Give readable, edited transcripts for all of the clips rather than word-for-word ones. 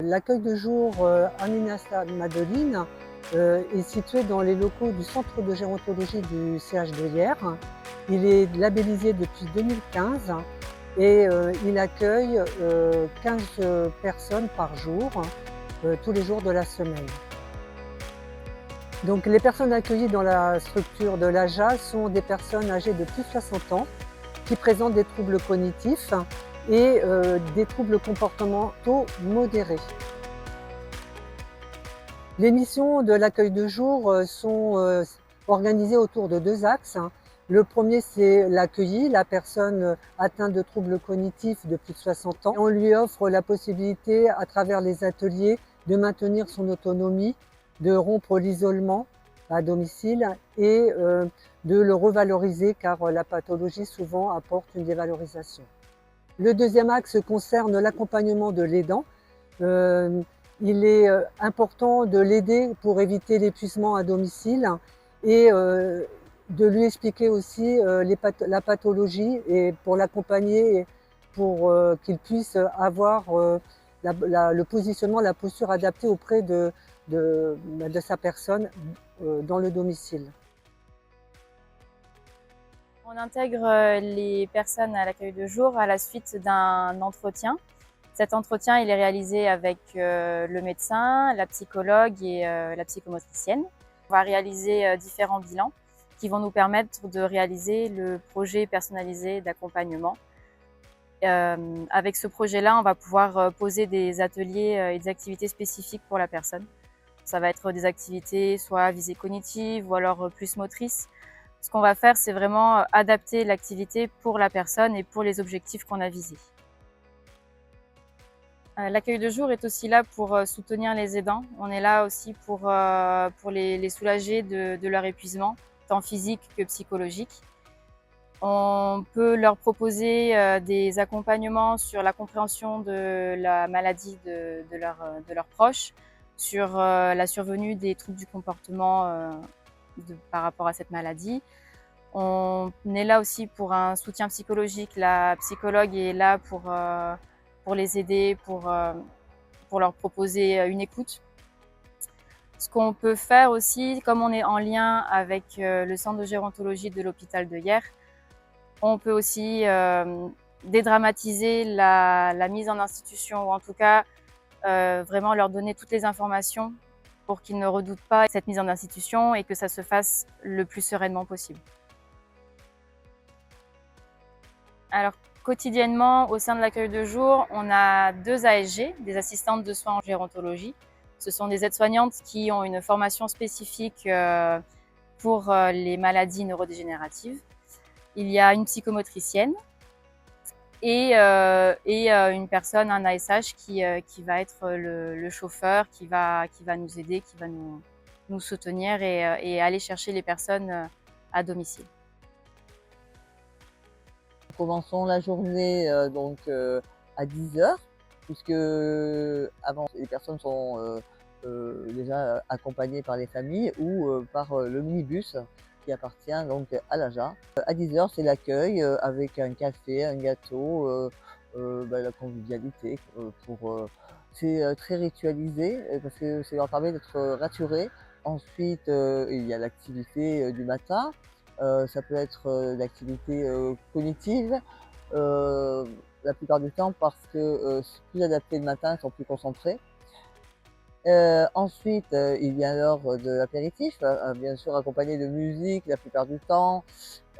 L'accueil de jour Aminata-Madeline est situé dans les locaux du Centre de gérontologie du CH de Hyères. Il est labellisé depuis 2015 et il accueille 15 personnes par jour, tous les jours de la semaine. Donc les personnes accueillies dans la structure de l'AJA sont des personnes âgées de plus de 60 ans qui présentent des troubles cognitifs et des troubles comportementaux modérés. Les missions de l'accueil de jour sont organisées autour de deux axes. Le premier, c'est l'accueilli, la personne atteinte de troubles cognitifs de plus de 60 ans. On lui offre la possibilité, à travers les ateliers, de maintenir son autonomie, de rompre l'isolement à domicile et de le revaloriser car la pathologie souvent apporte une dévalorisation. Le deuxième axe concerne l'accompagnement de l'aidant. Il est important de l'aider pour éviter l'épuisement à domicile et de lui expliquer aussi la pathologie et pour l'accompagner pour qu'il puisse avoir le positionnement, la posture adaptée auprès de sa personne dans le domicile. On intègre les personnes à l'accueil de jour à la suite d'un entretien. Cet entretien, il est réalisé avec le médecin, la psychologue et la psychomotricienne. On va réaliser différents bilans qui vont nous permettre de réaliser le projet personnalisé d'accompagnement. Avec ce projet-là, on va pouvoir poser des ateliers et des activités spécifiques pour la personne. Ça va être des activités soit à visée cognitive ou alors plus motrices. Ce qu'on va faire, c'est vraiment adapter l'activité pour la personne et pour les objectifs qu'on a visés. L'accueil de jour est aussi là pour soutenir les aidants. On est là aussi pour les soulager de leur épuisement, tant physique que psychologique. On peut leur proposer des accompagnements sur la compréhension de la maladie de leurs proches, sur la survenue des troubles du comportement par rapport à cette maladie. On est là aussi pour un soutien psychologique. La psychologue est là pour les aider, pour leur proposer une écoute. Ce qu'on peut faire aussi, comme on est en lien avec le centre de gérontologie de l'hôpital de Hyères, on peut aussi dédramatiser la mise en institution, ou en tout cas vraiment leur donner toutes les informations pour qu'ils ne redoutent pas cette mise en institution et que ça se fasse le plus sereinement possible. Alors, quotidiennement, au sein de l'accueil de jour, on a 2 ASG, des assistantes de soins en gérontologie. Ce sont des aides-soignantes qui ont une formation spécifique pour les maladies neurodégénératives. Il y a une psychomotricienne et une personne, un ASH qui va être le chauffeur, qui va nous aider, qui va nous soutenir et aller chercher les personnes à domicile. Commençons la journée à 10h, puisque avant les personnes sont déjà accompagnées par les familles ou par le minibus qui appartient donc à l'AJA. À 10h, c'est l'accueil avec un café, un gâteau, la convivialité. C'est très ritualisé parce que ça leur permet d'être rassurés. Ensuite, il y a l'activité du matin. Ça peut être d'activité cognitive, la plupart du temps parce que c'est plus adapté le matin, ils sont plus concentrés. Ensuite, il y a l'heure de l'apéritif, bien sûr accompagné de musique la plupart du temps.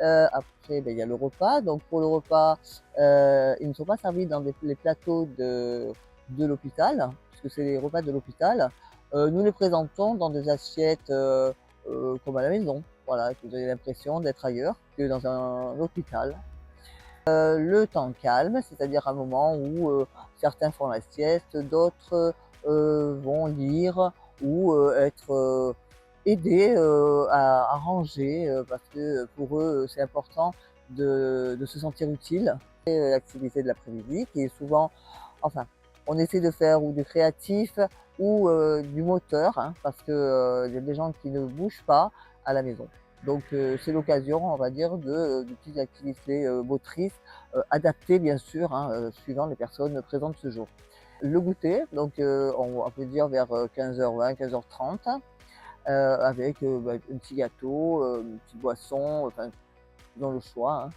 Après, il y a le repas. Donc pour le repas, ils ne sont pas servis dans les plateaux de l'hôpital, puisque c'est les repas de l'hôpital. Nous les présentons dans des assiettes comme à la maison. Voilà, que vous avez l'impression d'être ailleurs que dans un hôpital. Le temps calme, c'est-à-dire un moment où certains font la sieste, d'autres vont lire ou être aidés à ranger parce que pour eux c'est important de se sentir utile. L'activité de l'après-midi qui est souvent, enfin, on essaie de faire ou du créatif ou du moteur, hein, parce que y a des gens qui ne bougent pas à la maison. Donc c'est l'occasion, on va dire, de petites activités motrices adaptées bien sûr, hein, suivant les personnes présentes ce jour. Le goûter, donc on peut dire vers 15h20, 15h30, avec un petit gâteau, une petite boisson, enfin, dans le choix, hein.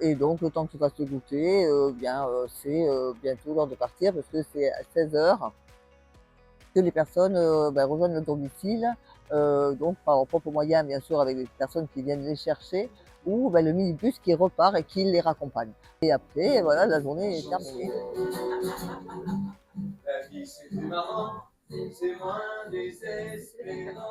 Et donc le temps que tu fasses le goûter, c'est bientôt l'heure de partir parce que c'est à 16h que les personnes rejoignent le domicile, donc par leurs propres moyens, bien sûr, avec des personnes qui viennent les chercher ou le minibus qui repart et qui les raccompagne. Et après, voilà, la journée est terminée. La vie c'est plus marrant, c'est moins désespérant.